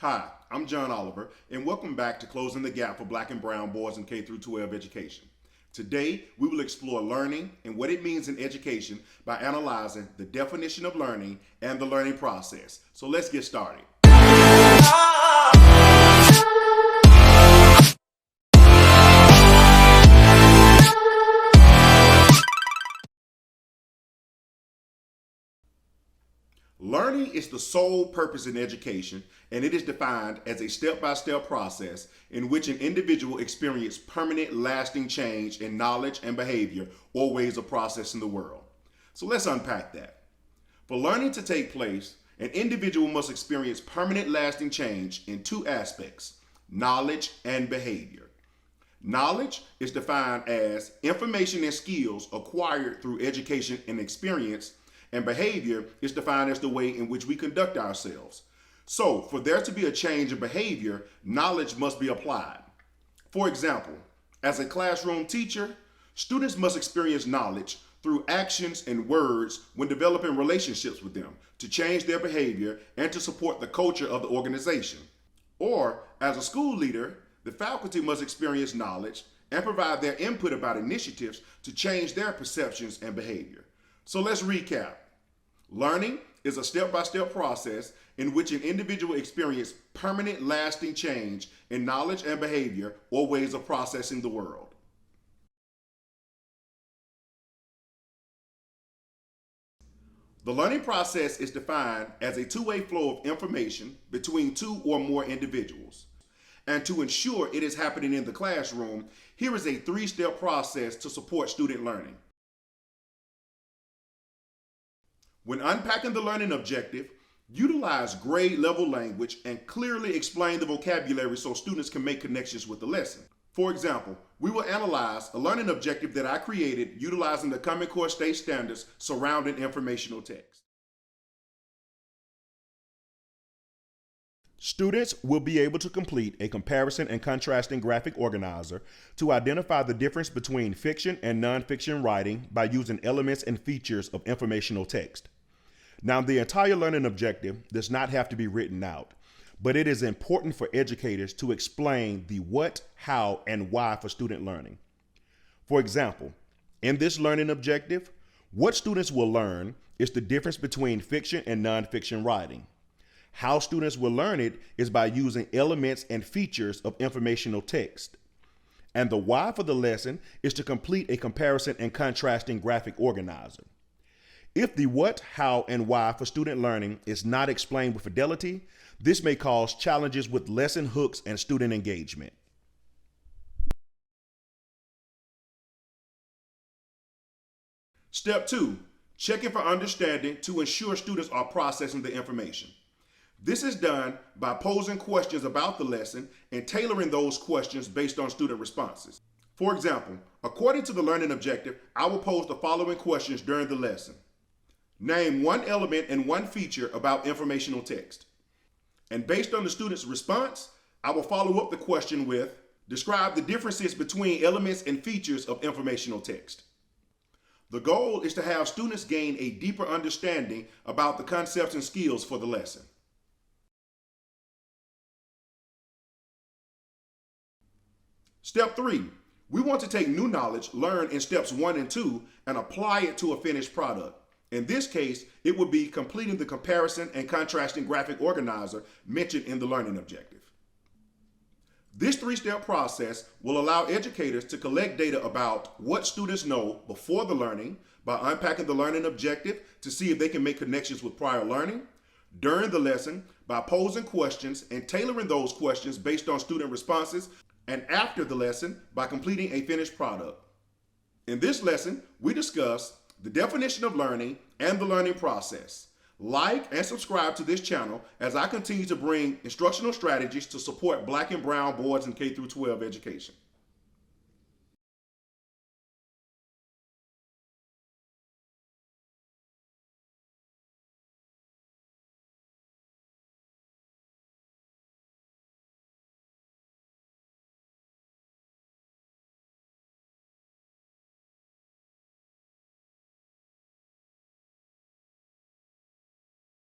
Hi, I'm John Oliver, and welcome back to Closing the Gap for Black and Brown Boys in K through 12 education. Today, we will explore learning and what it means in education by analyzing the definition of learning and the learning process. So let's get started. Learning is the sole purpose in education, and it is defined as a step-by-step process in which an individual experiences permanent, lasting change in knowledge and behavior or ways of processing the world. So let's unpack that. For learning to take place, an individual must experience permanent, lasting change in two aspects: knowledge and behavior. Knowledge is defined as information and skills acquired through education and experience, and behavior is defined as the way in which we conduct ourselves. So, for there to be a change in behavior, knowledge must be applied. For example, as a classroom teacher, students must experience knowledge through actions and words when developing relationships with them to change their behavior and to support the culture of the organization. Or, as a school leader, the faculty must experience knowledge and provide their input about initiatives to change their perceptions and behavior. So let's recap. Learning is a step-by-step process in which an individual experiences permanent, lasting change in knowledge and behavior or ways of processing the world. The learning process is defined as a two-way flow of information between two or more individuals. And to ensure it is happening in the classroom, here is a three-step process to support student learning. When unpacking the learning objective, utilize grade level language and clearly explain the vocabulary so students can make connections with the lesson. For example, we will analyze a learning objective that I created utilizing the Common Core state standards surrounding informational text. Students will be able to complete a comparison and contrasting graphic organizer to identify the difference between fiction and nonfiction writing by using elements and features of informational text. Now, the entire learning objective does not have to be written out, but it is important for educators to explain the what, how, and why for student learning. For example, in this learning objective, what students will learn is the difference between fiction and nonfiction writing. How students will learn it is by using elements and features of informational text. And the why for the lesson is to complete a comparison and contrasting graphic organizer. If the what, how, and why for student learning is not explained with fidelity, this may cause challenges with lesson hooks and student engagement. Step 2, checking for understanding to ensure students are processing the information. This is done by posing questions about the lesson and tailoring those questions based on student responses. For example, according to the learning objective, I will pose the following questions during the lesson. Name one element and one feature about informational text. And based on the student's response, I will follow up the question with, describe the differences between elements and features of informational text. The goal is to have students gain a deeper understanding about the concepts and skills for the lesson. Step 3, we want to take new knowledge learned in steps 1 and 2 and apply it to a finished product. In this case, it would be completing the comparison and contrasting graphic organizer mentioned in the learning objective. This three-step process will allow educators to collect data about what students know before the learning by unpacking the learning objective to see if they can make connections with prior learning, during the lesson by posing questions and tailoring those questions based on student responses, and after the lesson by completing a finished product. In this lesson, we discuss the definition of learning and the learning process. Like and subscribe to this channel as I continue to bring instructional strategies to support Black and Brown boys in K through 12 education.